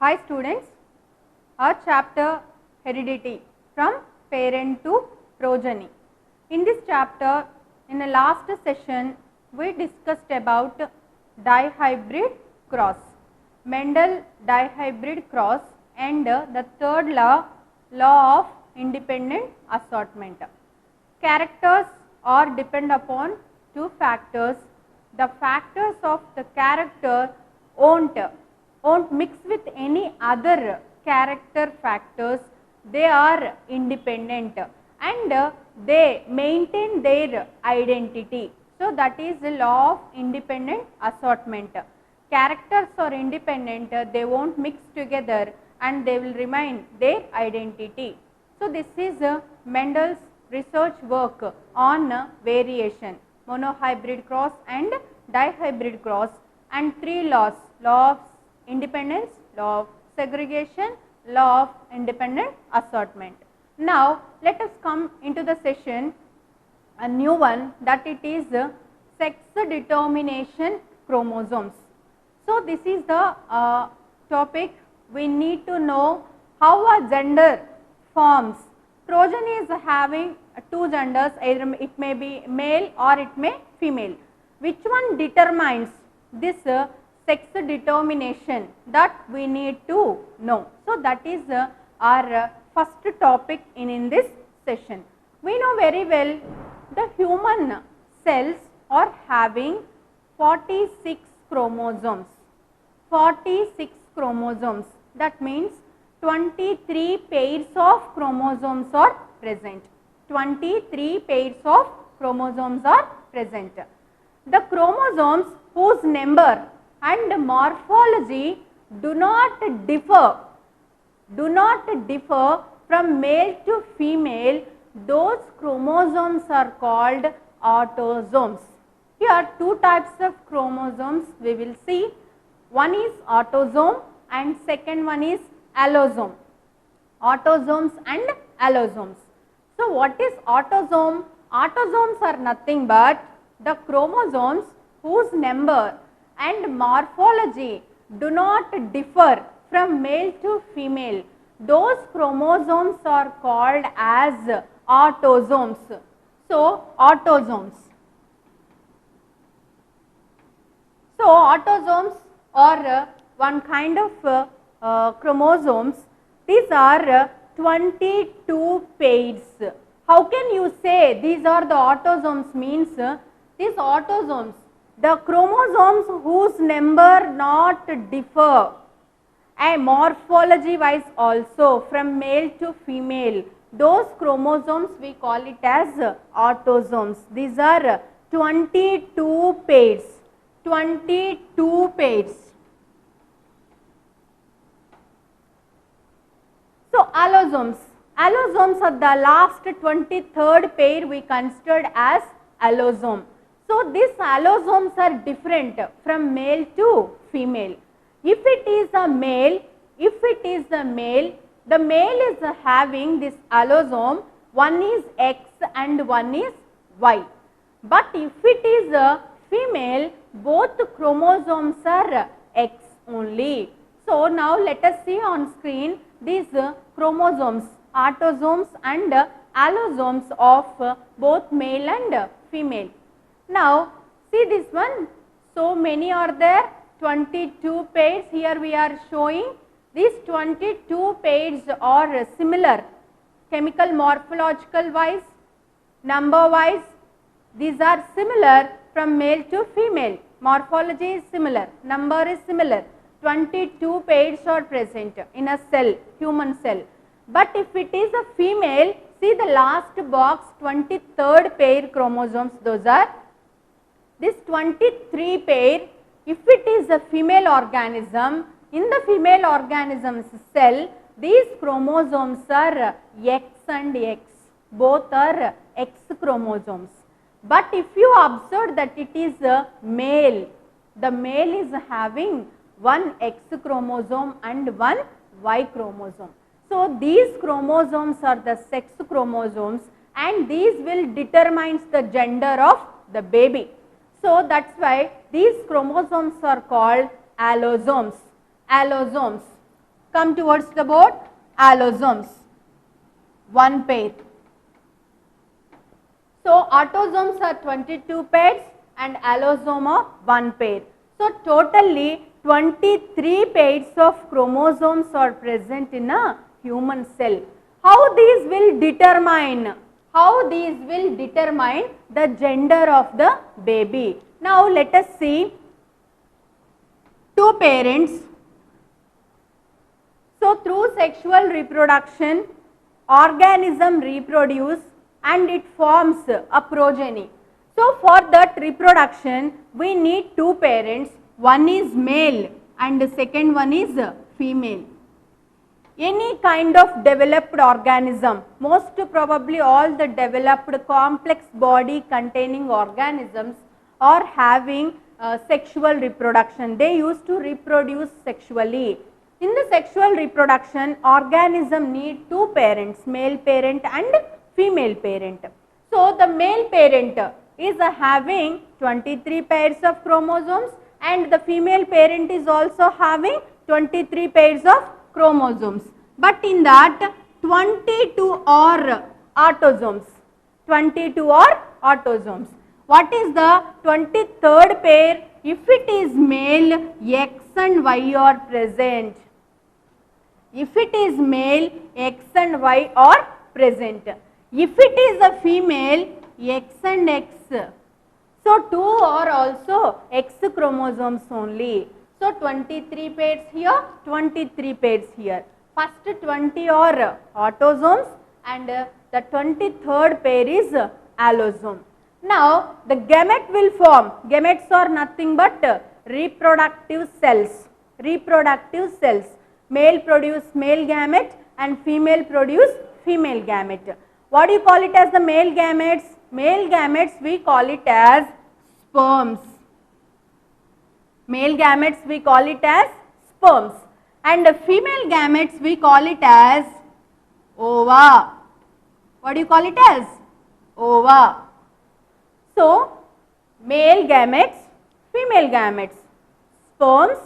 Hi students, our chapter heredity from parent to progeny. In this chapter, in the last session, we discussed about dihybrid cross, Mendel dihybrid cross and the third law, law of independent assortment. Characters are depend upon two factors. The factors of the character won't mix with any other character factors. They are independent and they maintain their identity. So, that is the law of independent assortment. Characters are independent, they won't mix together and they will remain their identity. So, this is Mendel's research work on variation, monohybrid cross and dihybrid cross, and three laws: law of independence, law of segregation, law of independent assortment. Now, let us come into the session a new one, that it is sex determination chromosomes. So, this is the topic. We need to know how a gender forms. Progeny is having two genders, either it may be male or it may female. Which one determines this sex determination, that we need to know. So, that is our first topic in this session. We know very well the human cells are having 46 chromosomes. 46 chromosomes, that means 23 pairs of chromosomes are present. 23 pairs of chromosomes are present. The chromosomes whose number and morphology do not differ from male to female, those chromosomes are called autosomes. Here two types of chromosomes we will see. One is autosome and second one is allosome. Autosomes and allosomes. So, what is autosome? Autosomes are nothing but the chromosomes whose number and morphology do not differ from male to female. Those chromosomes are called as autosomes. So, autosomes. So, autosomes are one kind of chromosomes. These are 22 pairs. How can you say these are the autosomes? Means these autosomes, the chromosomes whose number not differ and morphology wise also from male to female, those chromosomes we call it as autosomes. These are 22 pairs. 22 pairs. So, allosomes. Allosomes are the last 23rd pair we considered as allosome. So, these allosomes are different from male to female. If it is a male, the male is having this allosome, one is X and one is Y. But if it is a female, both chromosomes are X only. So, now let us see on screen these chromosomes, autosomes and allosomes of both male and female. Now, see this one, so many are there, 22 pairs. Here we are showing these 22 pairs are similar, chemical morphological wise, number wise, these are similar from male to female, morphology is similar, number is similar, 22 pairs are present in a cell, human cell. But if it is a female, see the last box, 23rd pair chromosomes, those are this 23 pair. If it is a female organism, in the female organism's cell, these chromosomes are X and X, both are X chromosomes. But if you observe that it is a male, the male is having one X chromosome and one Y chromosome. So, these chromosomes are the sex chromosomes and these will determine the gender of the baby. So, that is why these chromosomes are called allosomes. Allosomes. Come towards the board. Allosomes, one pair. So autosomes are 22 pairs and allosome are one pair. So totally 23 pairs of chromosomes are present in a human cell. How these will determine? How these will determine the gender of the baby? Now let us see two parents. So through sexual reproduction, organism reproduce and it forms a progeny. So for that reproduction, we need two parents. One is male and the second one is female. Any kind of developed organism, most probably all the developed complex body containing organisms are having sexual reproduction. They used to reproduce sexually. In the sexual reproduction, organism need two parents, male parent and female parent. So the male parent is having 23 pairs of chromosomes and the female parent is also having 23 pairs of chromosomes. But in that 22 are autosomes. 22 are autosomes. What is the 23rd pair? If it is male, X and Y are present. If it is male, X and Y are present. If it is a female, X and X. So 2 are also X chromosomes only. So 23 pairs here, 23 pairs here. First 20 are autosomes and the 23rd pair is allosome. Now the gamete will form. Gametes are nothing but reproductive cells. Reproductive cells. Male produce male gamete and female produce female gamete. What do you call it as the male gametes? Male gametes we call it as sperms. Male gametes we call it as sperms. And the female gametes we call it as ova. What do you call it as? Ova. So, male gametes, female gametes, sperms,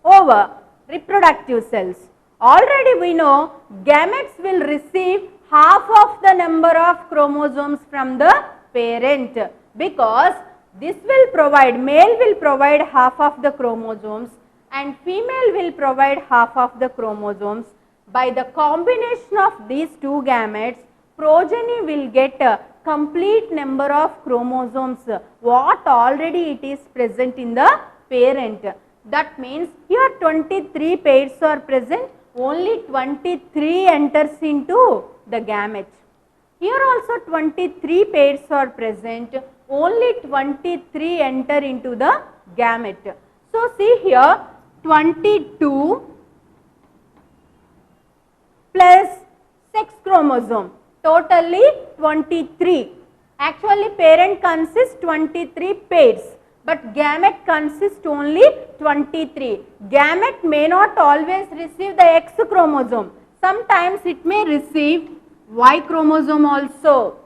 ova, reproductive cells. Already we know gametes will receive half of the number of chromosomes from the parent because this will provide, male will provide half of the chromosomes and female will provide half of the chromosomes. By the combination of these two gametes, progeny will get a complete number of chromosomes what already it is present in the parent. That means here 23 pairs are present, only 23 enters into the gamete. Here also 23 pairs are present, only 23 enter into the gamete. So see here 22 plus sex chromosome, totally 23. Actually parent consists 23 pairs, but gamete consists only 23. Gamete may not always receive the X chromosome. Sometimes it may receive Y chromosome also.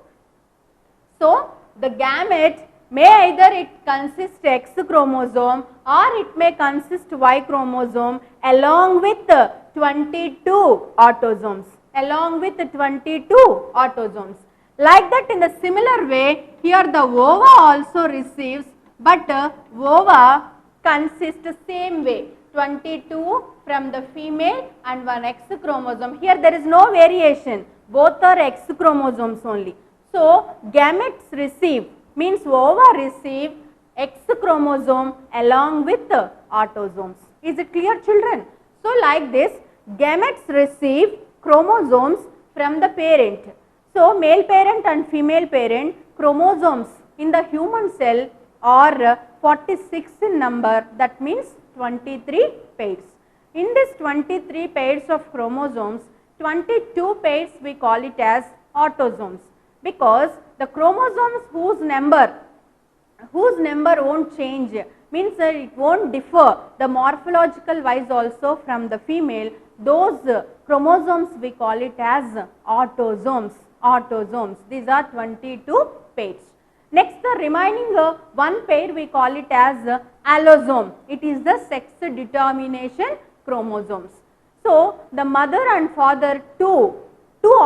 So the gamete may either it consist X chromosome or it may consist Y chromosome along with 22 autosomes. Along with 22 autosomes. Like that, in the similar way, here the ova also receives, but ova consists same way, 22 from the female and one X chromosome. Here there is no variation, both are X chromosomes only. So gametes receive, means ova receive X chromosome along with autosomes. Is it clear, children? So like this, gametes receive chromosomes from the parent. So male parent and female parent chromosomes in the human cell are 46 in number, that means 23 pairs. In this 23 pairs of chromosomes, 22 pairs we call it as autosomes, because the chromosomes whose number won't change, means it won't differ the morphological wise also from the female, those chromosomes we call it as autosomes. Autosomes. These are 22 pairs. Next, the remaining one pair we call it as allosome. It is the sex determination chromosomes. So, the mother and father two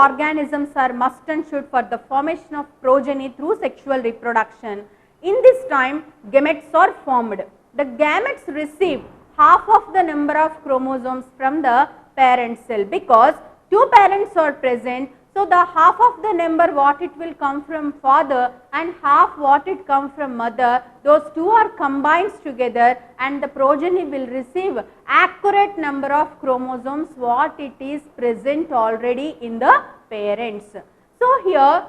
organisms are must and should for the formation of progeny through sexual reproduction. In this time, gametes are formed. The gametes receive half of the number of chromosomes from the parent cell because two parents are present. So, the half of the number what it will come from father and half what it come from mother, those two are combined together and the progeny will receive accurate number of chromosomes what it is present already in the parents. So, here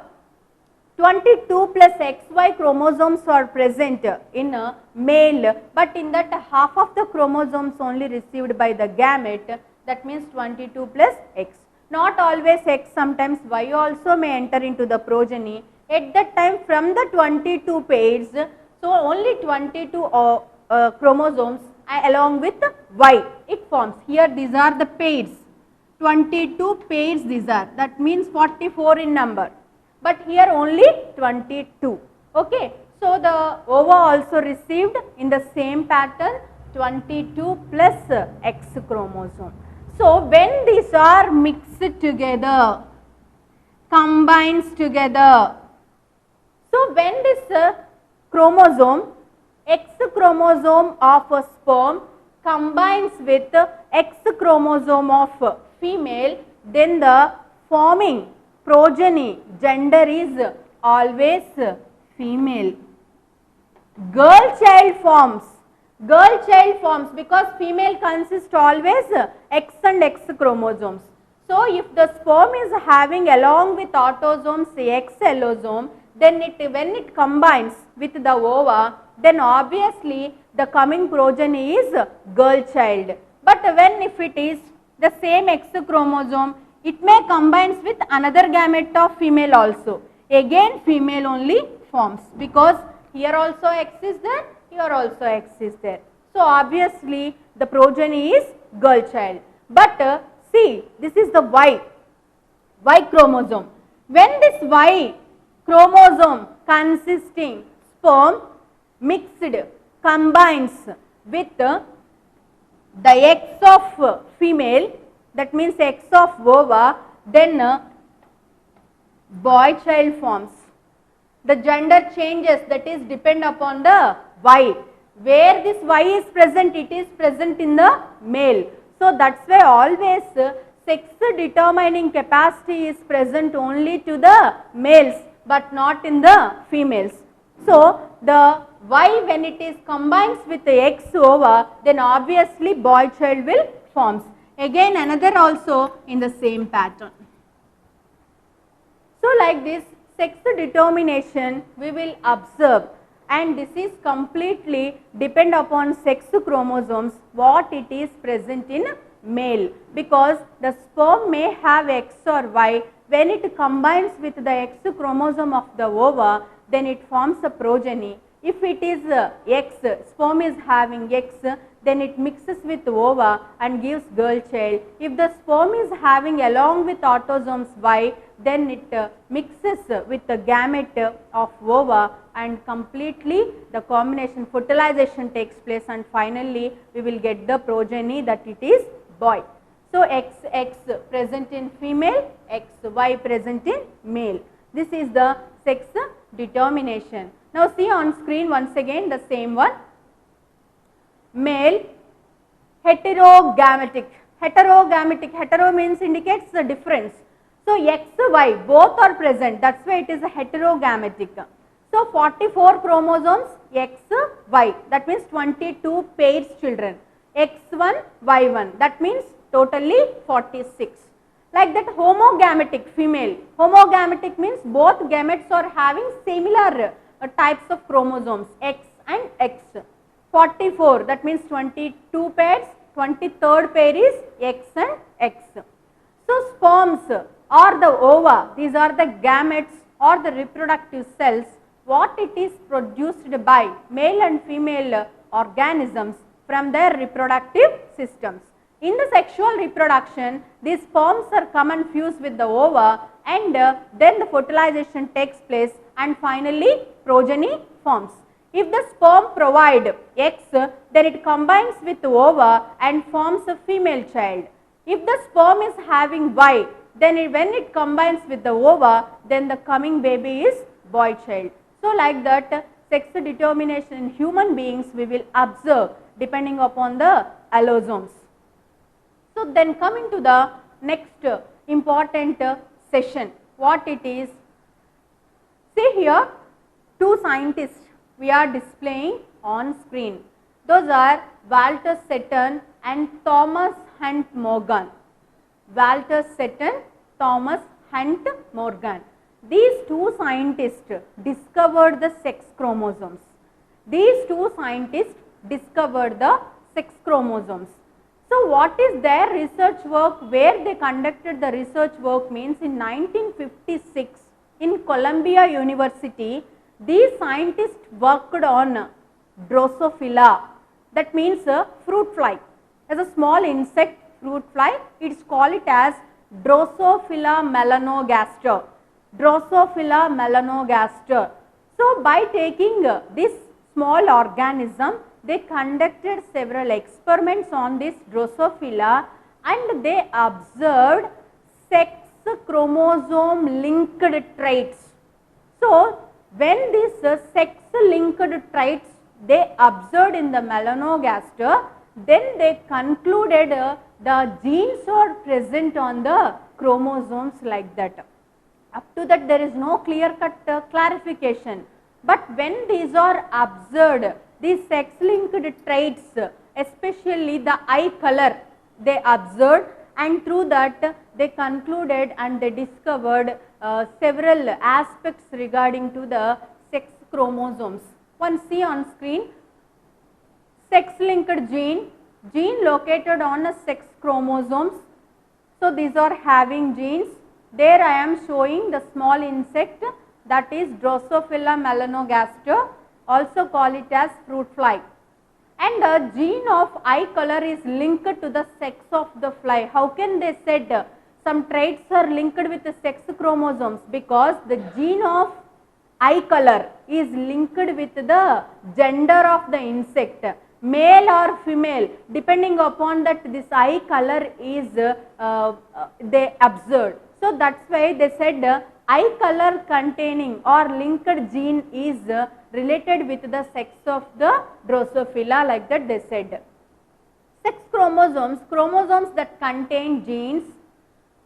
22 plus XY chromosomes are present in a male, but in that half of the chromosomes only received by the gamete, that means 22 plus X. Not always X, sometimes Y also may enter into the progeny. At that time from the 22 pairs, so only 22 chromosomes along with Y it forms. Here these are the pairs, 22 pairs these are, that means 44 in number. But here only 22. Okay. So, the ova also received in the same pattern 22 plus X chromosome. So, when these are mixed together, combines together, so when this chromosome, X chromosome of a sperm combines with X chromosome of female, then the forming progeny gender is always female. Girl child forms because female consists always X and X chromosomes. So, if the sperm is having along with autosomes X allosome, then when it combines with the ova, then obviously the coming progeny is girl child. But when if it is the same X chromosome, it may combines with another gamete of female also. Again female only forms because here also X is there, here also X is there. So, obviously the progeny is girl child. But see, this is the Y chromosome. When this Y chromosome consisting sperm mixed combines with the X of female, that means X of ova, then boy child forms. The gender changes, that is depend upon the Y. Where this Y is present, it is present in the male. So, that is why always sex determining capacity is present only to the males, but not in the females. So, the Y when it is combines with the X ova, then obviously boy child will forms. Again another also in the same pattern. So, like this sex determination we will observe, and this is completely depend upon sex chromosomes what it is present in male, because the sperm may have X or Y. When it combines with the X chromosome of the ova, then it forms a progeny. If it is X, sperm is having X, then it mixes with ova and gives girl child. If the sperm is having along with autosomes Y, then it mixes with the gamete of ova and completely the combination fertilization takes place, and finally we will get the progeny that it is boy. So, X present in female, Y present in male. This is the sex determination. Now, see on screen once again the same one. Male heterogametic. Hetero means indicates the difference. So, X, Y both are present, that is why it is a heterogametic. So, 44 chromosomes X, Y, that means 22 pairs children, X1, Y1, that means totally 46. Like that homogametic female, homogametic means both gametes are having similar types of chromosomes X and X. 44, that means 22 pairs, 23rd pair is X and X. So, sperms or the ova, these are the gametes or the reproductive cells what it is produced by male and female organisms from their reproductive systems. In the sexual reproduction, these sperms are come and fuse with the ova, and then the fertilization takes place and finally progeny forms. If the sperm provide X, then it combines with ova and forms a female child. If the sperm is having Y, then when it combines with the ova, then the coming baby is boy child. So, like that sex determination in human beings we will observe depending upon the allosomes. So, then coming to the next important session, what it is? See here, two scientists we are displaying on screen. Those are Walter Seton and Thomas Hunt Morgan. Walter Seton, Thomas Hunt Morgan. These two scientists discovered the sex chromosomes. These two scientists discovered the sex chromosomes. So, what is their research work? Where they conducted the research work means in 1956 in Columbia University, these scientists worked on Drosophila, that means fruit fly. As a small insect fruit fly, it is called it as Drosophila melanogaster. Drosophila melanogaster. So, by taking this small organism, they conducted several experiments on this Drosophila and they observed sex chromosome linked traits. So, when these sex linked traits they observed in the melanogaster, then they concluded the genes are present on the chromosomes like that. Up to that there is no clear cut clarification, but when these are observed, these sex linked traits, especially the eye color they observed, and through that they concluded and they discovered several aspects regarding to the sex chromosomes. One see on screen, sex linked gene located on a sex chromosomes. So, these are having genes. There I am showing the small insect, that is Drosophila melanogaster, also call it as fruit fly. And the gene of eye color is linked to the sex of the fly. How can they said some traits are linked with the sex chromosomes? Because the gene of eye color is linked with the gender of the insect, male or female, depending upon that this eye color is they observed. So, that is why they said eye color containing or linked gene is related with the sex of the Drosophila, like that they said. Sex chromosomes, chromosomes that contain genes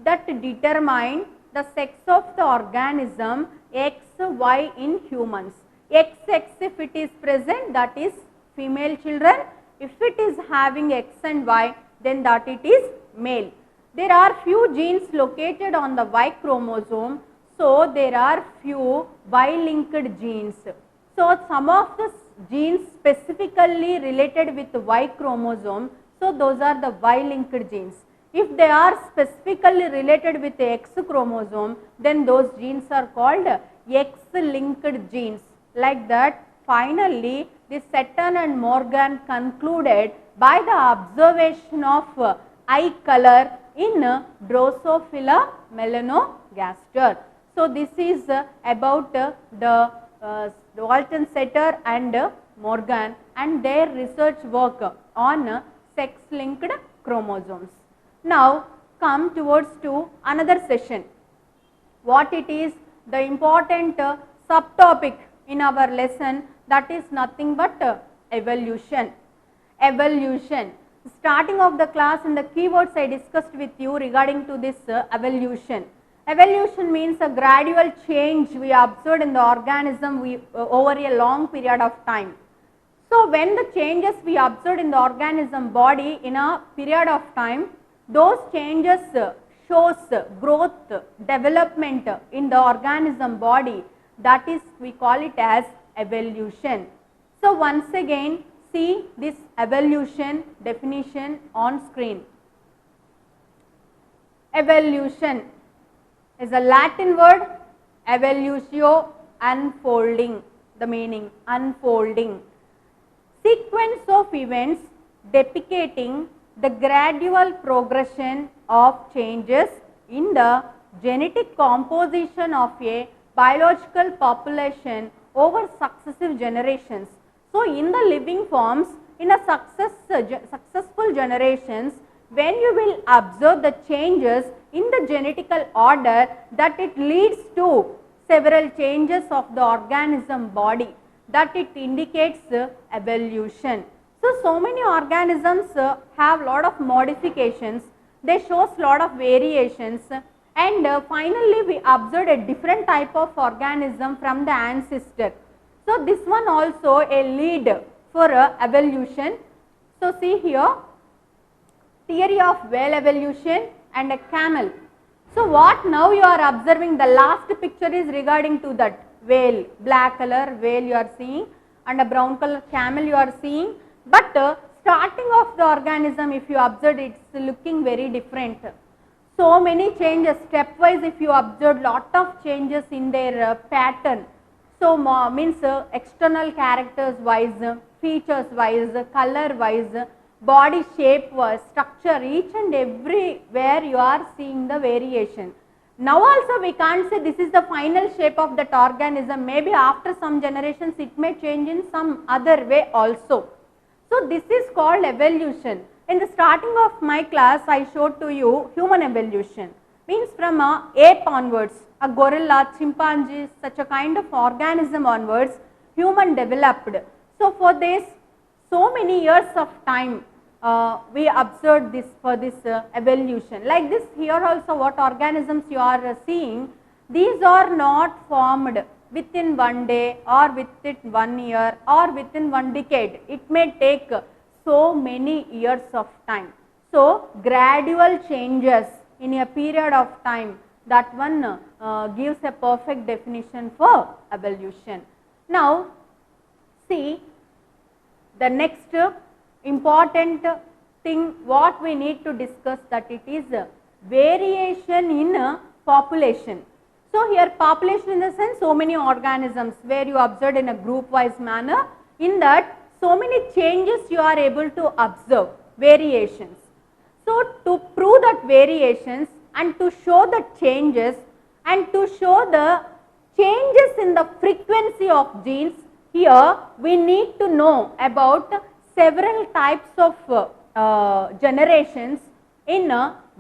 that determine the sex of the organism X, Y in humans. XX if it is present, that is female children. If it is having X and Y, then that it is male. There are few genes located on the Y chromosome. So, there are few Y-linked genes. So, some of the genes specifically related with the Y chromosome, so those are the Y-linked genes. If they are specifically related with the X chromosome, then those genes are called X-linked genes. Like that, finally, the Seton and Morgan concluded by the observation of eye color in Drosophila melanogaster. So, this is about the Walter Seton and Morgan and their research work on sex-linked chromosomes. Now, come towards to another session. What it is? The important subtopic in our lesson, that is nothing but evolution. Evolution. Starting of the class in the keywords I discussed with you regarding to this evolution. Evolution means a gradual change we observed in the organism over a long period of time. So, when the changes we observed in the organism body in a period of time, those changes shows growth, development in the organism body, that is we call it as evolution. So, once again see this evolution definition on screen. Evolution is a Latin word, evolutio, unfolding, the meaning unfolding. Sequence of events depicting the gradual progression of changes in the genetic composition of a biological population over successive generations. So, in the living forms, in a successful generations, when you will observe the changes in the genetical order, that it leads to several changes of the organism body, that it indicates evolution. So many organisms have lot of modifications, they shows lot of variations, and finally we observed a different type of organism from the ancestor. So this one also a lead for evolution. So see here, theory of whale evolution and a camel. So what now you are observing, the last picture is regarding to that whale, black color whale you are seeing and a brown color camel you are seeing, but starting of the organism if you observe, it is looking very different. So many changes, stepwise if you observe, lot of changes in their pattern. So means external characters wise, features wise, color wise, body shape wise, structure, each and everywhere you are seeing the variation. Now also we can't say this is the final shape of that organism, maybe after some generations it may change in some other way also. So this is called evolution. In the starting of my class I showed to you human evolution, means from a ape onwards, a gorilla, chimpanzee, such a kind of organism onwards, human developed. So for this, so many years of time we observed this for this evolution. Like this here also what organisms you are seeing, these are not formed within one day or within 1 year or within 1 decade. It may take so many years of time. So gradual changes in a period of time, that one gives a perfect definition for evolution. Now see the next important thing what we need to discuss, that it is variation in population. So here population in the sense so many organisms where you observed in a group wise manner, in that so many changes you are able to observe, variations. So to prove that variations and to show the changes and to show the changes in the frequency of genes, here we need to know about several types of generations in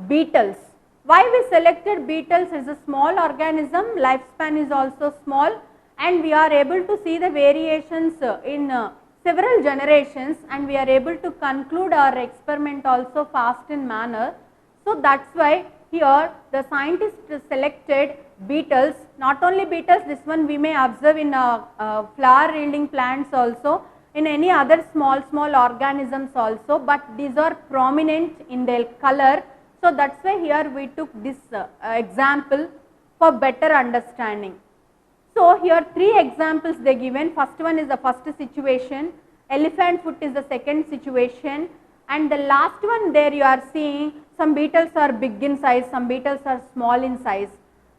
beetles. Why we selected beetles? As a small organism, lifespan is also small, and we are able to see the variations in several generations, and we are able to conclude our experiment also fast in manner. So that's why here the scientists selected beetles. Not only beetles, this one we may observe in flower yielding plants also, in any other small organisms also, but these are prominent in their color. So that's why here we took this example for better understanding. So here 3 examples they given. First one is the first situation, elephant foot is the second situation, and the last one there you are seeing some beetles are big in size, some beetles are small in size.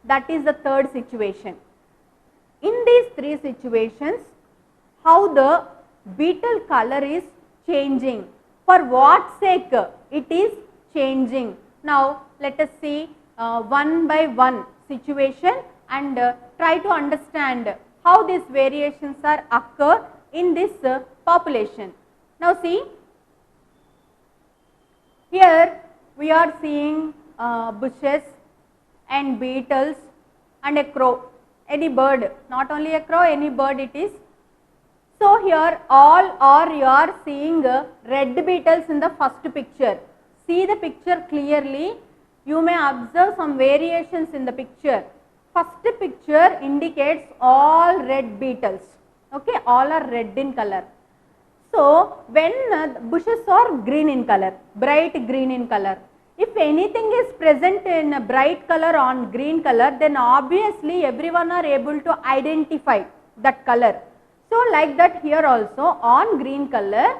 That is the third situation. In these 3 situations, how the beetle color is changing, for what sake it is changing. Now let us see one by one situation and try to understand how these variations are occur in this population. Now see, here we are seeing bushes and beetles and a crow, any bird, not only a crow, any bird it is. So here all are you are seeing red beetles in the first picture. See the picture clearly, you may observe some variations in the picture. First picture indicates all red beetles, okay, all are red in color. So when bushes are green in color, bright green in color. If anything is present in a bright color on green color, then obviously everyone are able to identify that color. So like that here also on green color,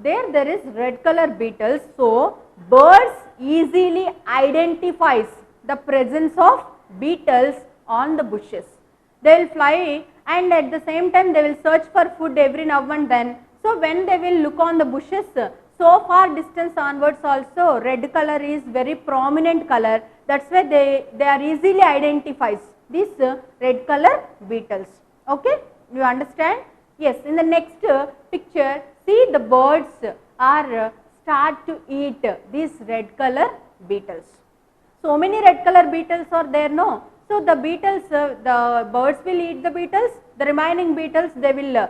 there is red color beetles. So birds easily identifies the presence of beetles on the bushes. They will fly and at the same time they will search for food every now and then. So when they will look on the bushes, so far distance onwards also red color is very prominent color. That's why they are easily identifies these red color beetles. Okay, you understand? Yes, in the next picture, see the birds are start to eat these red color beetles. So many red color beetles are there, no? So the beetles, the birds will eat the beetles, the remaining beetles they will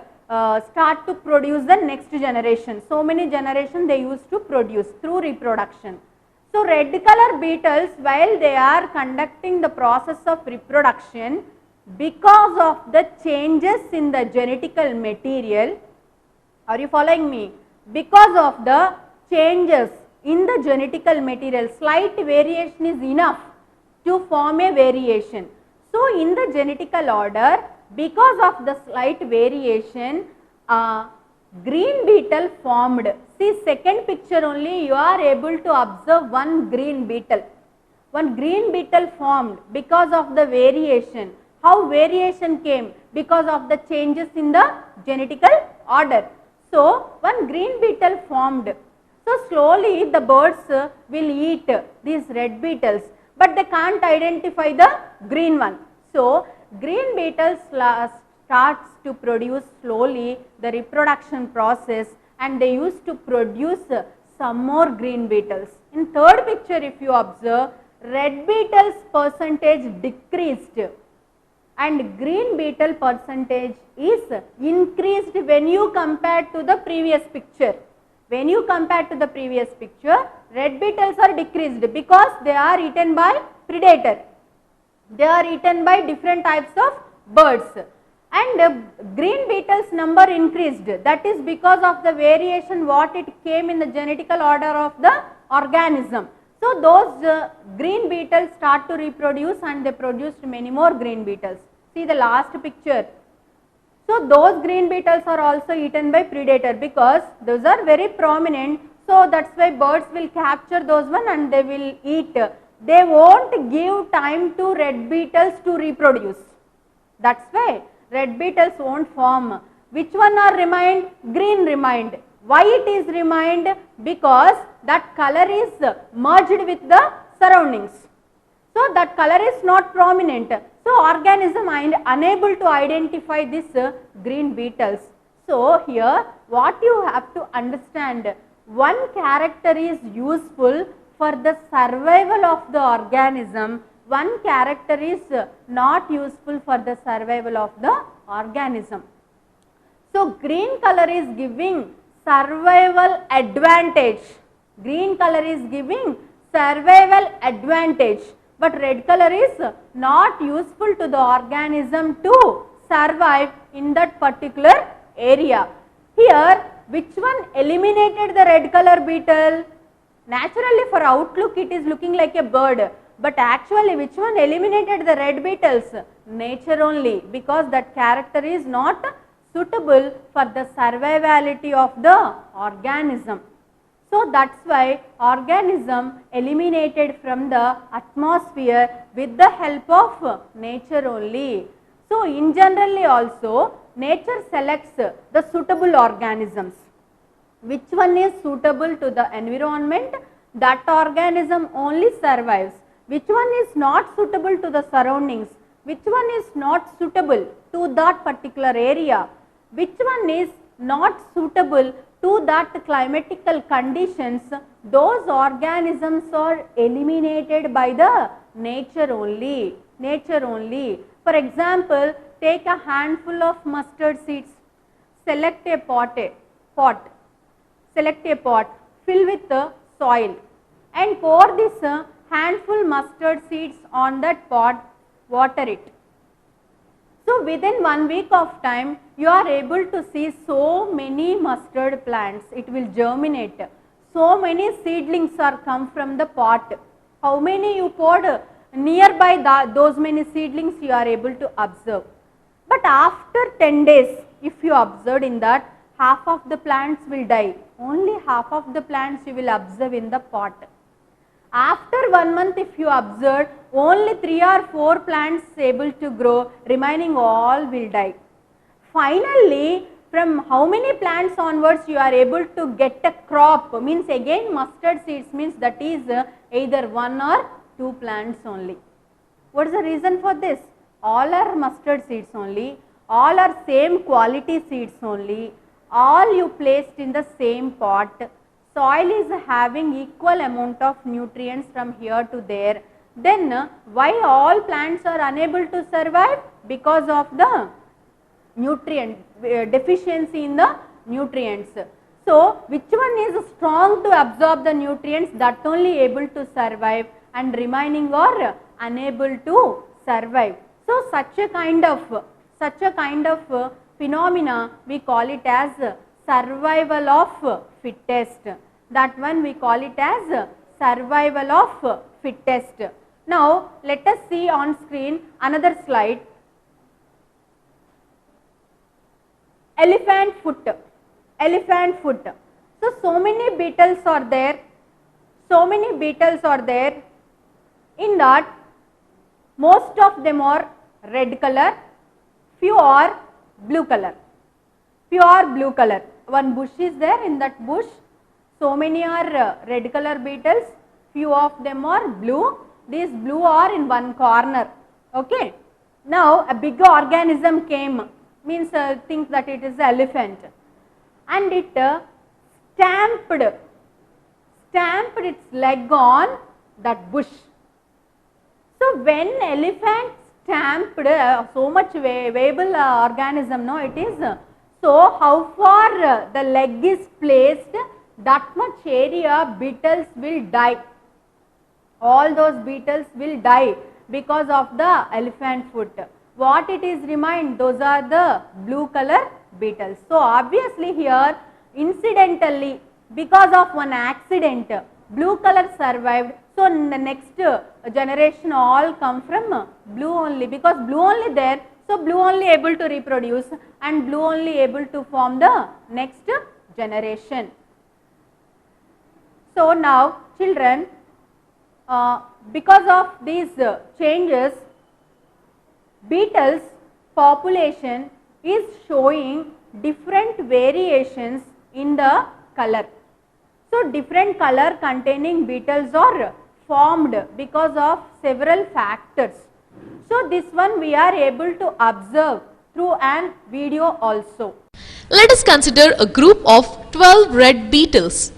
start to produce the next generation. So many generations they used to produce through reproduction. So red color beetles, while they are conducting the process of reproduction, because of the changes in the genetical material, are you following me? Because of the changes in the genetical material, slight variation is enough to form a variation. So in the genetical order, because of the slight variation, green beetle formed. See, second picture only you are able to observe one green beetle. One green beetle formed because of the variation. How variation came? Because of the changes in the genetical order. So one green beetle formed. So slowly the birds will eat these red beetles, but they can't identify the green one. So green beetles starts to produce slowly the reproduction process, and they used to produce some more green beetles. In third picture if you observe, red beetles percentage decreased and green beetle percentage is increased when you compare to the previous picture. When you compare to the previous picture, red beetles are decreased because they are eaten by predator. They are eaten by different types of birds, and green beetles number increased. That is because of the variation what it came in the genetical order of the organism. So those green beetles start to reproduce and they produced many more green beetles. See the last picture. So those green beetles are also eaten by predator because those are very prominent. So that's why birds will capture those one and they will eat. They won't give time to red beetles to reproduce. That's why red beetles won't form. Which one are remained? Green remained. Why it is remained? Because that color is merged with the surroundings. So that color is not prominent. So organism is unable to identify this green beetles. So here what you have to understand, one character is useful for the survival of the organism, one character is not useful for the survival of the organism. So green color is giving survival advantage. Green color is giving survival advantage, but red color is not useful to the organism to survive in that particular area. Here, which one eliminated the red color beetle? Naturally for outlook it is looking like a bird, but actually which one eliminated the red beetles? Nature only, because that character is not suitable for the survivability of the organism. So that's why organism eliminated from the atmosphere with the help of nature only. So in generally also nature selects the suitable organisms. Which one is suitable to the environment, that organism only survives. Which one is not suitable to the surroundings, which one is not suitable to that particular area, which one is not suitable to that climatical conditions, those organisms are eliminated by the nature only. Nature only. For example, take a handful of mustard seeds, select a pot, fill with soil and pour this handful mustard seeds on that pot, water it. So within 1 week of time, you are able to see so many mustard plants, it will germinate. So many seedlings are come from the pot. How many you poured? Nearby those many seedlings you are able to observe. But after 10 days, if you observed in that, half of the plants will die. Only half of the plants you will observe in the pot. After 1 month if you observe, only 3 or 4 plants able to grow, remaining all will die. Finally, from how many plants onwards you are able to get a crop, means again mustard seeds, means that is either 1 or 2 plants only. What is the reason for this? All are mustard seeds only, all are same quality seeds only, all you placed in the same pot. soil is having equal amount of nutrients from here to there, then why all plants are unable to survive? Because of the nutrient deficiency in the nutrients. So, which one is strong to absorb the nutrients, that only able to survive, and remaining are unable to survive. So, such a kind of phenomena we call it as survival of fittest. That one we call it as survival of fittest. Now, let us see on screen another slide. Elephant foot. Elephant foot. So many beetles are there. So many beetles are there. In that, most of them are red color, few are blue color. Few are blue color. One bush is there. In that bush, so many are red color beetles. Few of them are blue. These blue are in one corner. Okay. Now a big organism came. Means think that it is elephant, and it stamped its leg on that bush. So when elephant stamped so much viable organism, no, it is so how far the leg is placed, that much area beetles will die. All those beetles will die because of the elephant foot. What it is remained, those are the blue color beetles. So obviously here incidentally, because of one accident, blue color survived. So in the next generation all come from blue only, because blue only there. So blue only able to reproduce and blue only able to form the next generation. So now children, because of these changes, beetles population is showing different variations in the color. So different color containing beetles are formed because of several factors. So this one we are able to observe through an video also. Let us consider a group of 12 red beetles.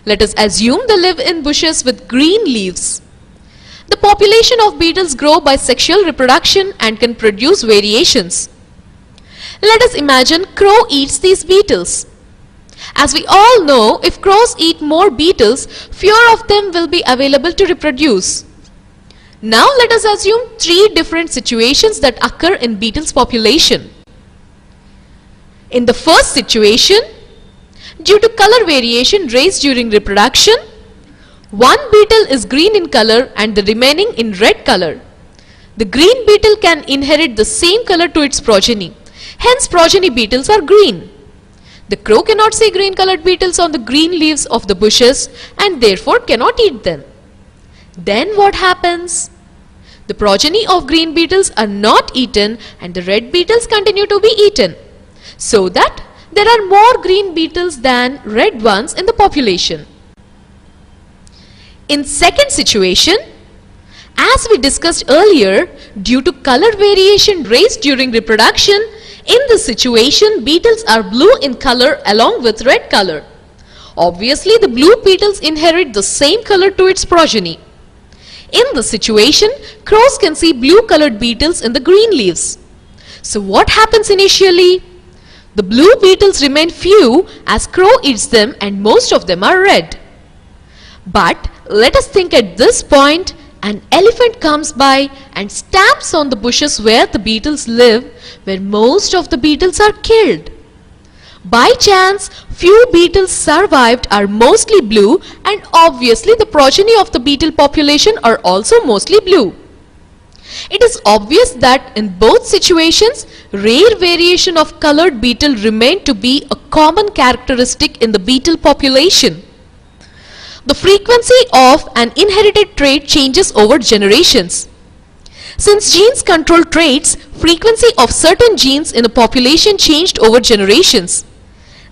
Let us assume they live in bushes with green leaves. The population of beetles grow by sexual reproduction and can produce variations. Let us imagine crow eats these beetles. As we all know, if crows eat more beetles, fewer of them will be available to reproduce. Now let us assume 3 different situations that occur in beetles population. In the first situation, due to color variation raised during reproduction, one beetle is green in color and the remaining in red color. The green beetle can inherit the same color to its progeny. Hence progeny beetles are green. The crow cannot see green colored beetles on the green leaves of the bushes and therefore cannot eat them. Then what happens? The progeny of green beetles are not eaten and the red beetles continue to be eaten, so that there are more green beetles than red ones in the population. In second situation, as we discussed earlier, due to color variation raised during reproduction, in this situation beetles are blue in color along with red color. Obviously the blue beetles inherit the same color to its progeny. In this situation, crows can see blue colored beetles in the green leaves. So what happens initially? The blue beetles remain few as crow eats them and most of them are red. But let us think at this point, an elephant comes by and stamps on the bushes where the beetles live, where most of the beetles are killed. By chance, few beetles survived are mostly blue and obviously the progeny of the beetle population are also mostly blue. It is obvious that in both situations, rare variation of colored beetle remain to be a common characteristic in the beetle population. The frequency of an inherited trait changes over generations. Since genes control traits, frequency of certain genes in a population changed over generations.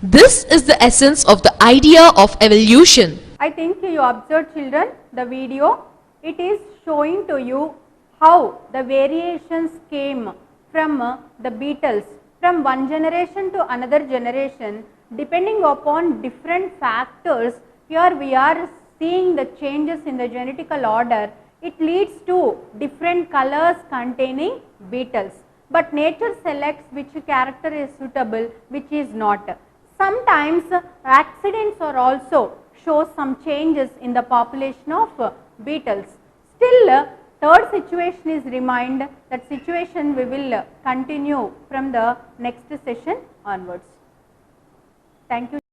This is the essence of the idea of evolution. I think you observed children the video. It is showing to you how the variations came from the beetles from one generation to another generation, depending upon different factors, here we are seeing the changes in the genetical order, it leads to different colors containing beetles. But nature selects which character is suitable, which is not. Sometimes accidents are also show some changes in the population of beetles. Still, third situation is remained. That situation we will continue from the next session onwards. Thank you.